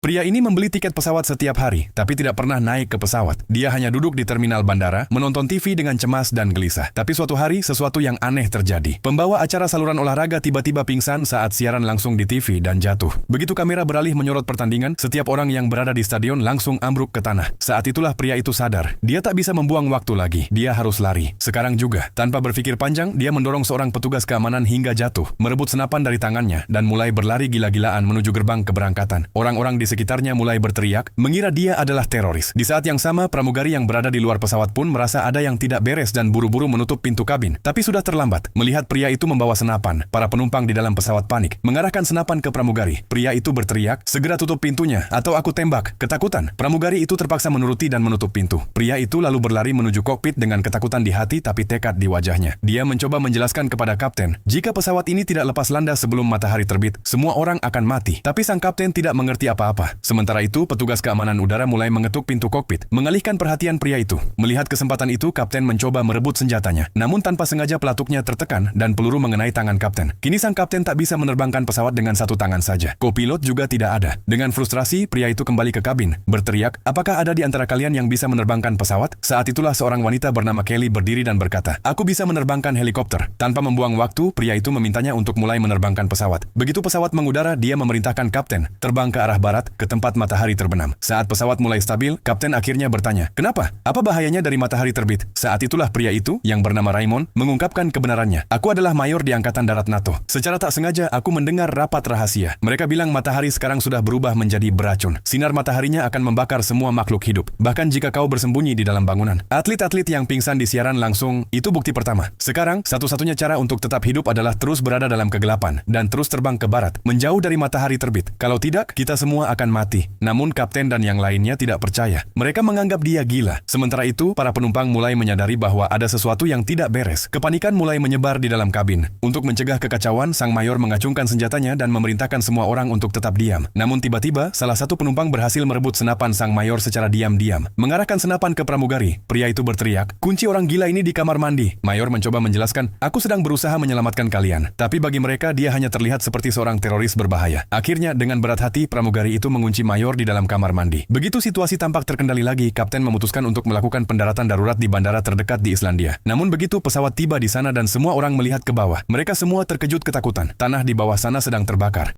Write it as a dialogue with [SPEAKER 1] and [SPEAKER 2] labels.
[SPEAKER 1] Pria ini membeli tiket pesawat setiap hari, tapi tidak pernah naik ke pesawat. Dia hanya duduk di terminal bandara, menonton TV dengan cemas dan gelisah. Tapi suatu hari, sesuatu yang aneh terjadi. Pembawa acara saluran olahraga tiba-tiba pingsan saat siaran langsung di TV dan jatuh. Begitu kamera beralih menyorot pertandingan, setiap orang yang berada di stadion langsung ambruk ke tanah. Saat itulah pria itu sadar. Dia tak bisa membuang waktu lagi. Dia harus lari. Sekarang juga. Tanpa berpikir panjang, dia mendorong seorang petugas keamanan hingga jatuh, merebut senapan dari tangannya, dan mulai berlari gila-gilaan menuju gerbang keberangkatan. Orang-orang di sekitarnya mulai berteriak, mengira dia adalah teroris. Di saat yang sama, pramugari yang berada di luar pesawat pun merasa ada yang tidak beres dan buru-buru menutup pintu kabin. Tapi sudah terlambat. Melihat pria itu membawa senapan, para penumpang di dalam pesawat panik, mengarahkan senapan ke pramugari. Pria itu berteriak, "Segera tutup pintunya, atau aku tembak." Ketakutan. Pramugari itu terpaksa menuruti dan menutup pintu. Pria itu lalu berlari menuju kokpit dengan ketakutan di hati tapi tekad di wajahnya. Dia mencoba menjelaskan kepada kapten, jika pesawat ini tidak lepas landas sebelum matahari terbit, semua orang akan mati. Tapi sang kapten tidak mengerti apa-apa. Sementara itu, petugas keamanan udara mulai mengetuk pintu kokpit, mengalihkan perhatian pria itu. Melihat kesempatan itu, kapten mencoba merebut senjatanya. Namun tanpa sengaja pelatuknya tertekan dan peluru mengenai tangan kapten. Kini sang kapten tak bisa menerbangkan pesawat dengan satu tangan saja. Kopilot juga tidak ada. Dengan frustrasi, pria itu kembali ke kabin, berteriak, "Apakah ada di antara kalian yang bisa menerbangkan pesawat?" Saat itulah seorang wanita bernama Kelly berdiri dan berkata, "Aku bisa menerbangkan helikopter." Tanpa membuang waktu, pria itu memintanya untuk mulai menerbangkan pesawat. Begitu pesawat mengudara, dia memerintahkan kapten terbang ke arah barat, ke tempat matahari terbenam. Saat pesawat mulai stabil, kapten akhirnya bertanya, "Kenapa? Apa bahayanya dari matahari terbit?" Saat itulah pria itu, yang bernama Raymond, mengungkapkan kebenarannya. "Aku adalah mayor di Angkatan Darat NATO. Secara tak sengaja, aku mendengar rapat rahasia. Mereka bilang matahari sekarang sudah berubah menjadi beracun. Sinar mataharinya akan membakar semua makhluk hidup, bahkan jika kau bersembunyi di dalam bangunan." Atlet-atlet yang pingsan di siaran langsung, itu bukti pertama. Sekarang, satu-satunya cara untuk tetap hidup adalah terus berada dalam kegelapan, dan terus terbang ke barat, menjauh dari matahari terbit. Kalau tidak, kita semua akan mati. Namun kapten dan yang lainnya tidak percaya. Mereka menganggap dia gila. Sementara itu, para penumpang mulai menyadari bahwa ada sesuatu yang tidak beres. Kepanikan mulai menyebar di dalam kabin. Untuk mencegah kekacauan, sang mayor mengacungkan senjatanya dan memerintahkan semua orang untuk tetap diam. Namun tiba-tiba, salah satu penumpang berhasil merebut senapan sang mayor secara diam-diam. Mengarahkan senapan ke pramugari, pria itu berteriak, "Kunci orang gila ini di kamar mandi." Mayor mencoba menjelaskan, "Aku sedang berusaha menyelamatkan kalian." Tapi bagi mereka, dia hanya terlihat seperti seorang teroris berbahaya. Akhirnya, dengan berat hati, pramugari itu mengunci mayor di dalam kamar mandi. Begitu situasi tampak terkendali lagi, kapten memutuskan untuk melakukan pendaratan darurat di bandara terdekat di Islandia. Namun begitu pesawat tiba di sana dan semua orang melihat ke bawah, mereka semua terkejut ketakutan. Tanah di bawah sana sedang terbakar.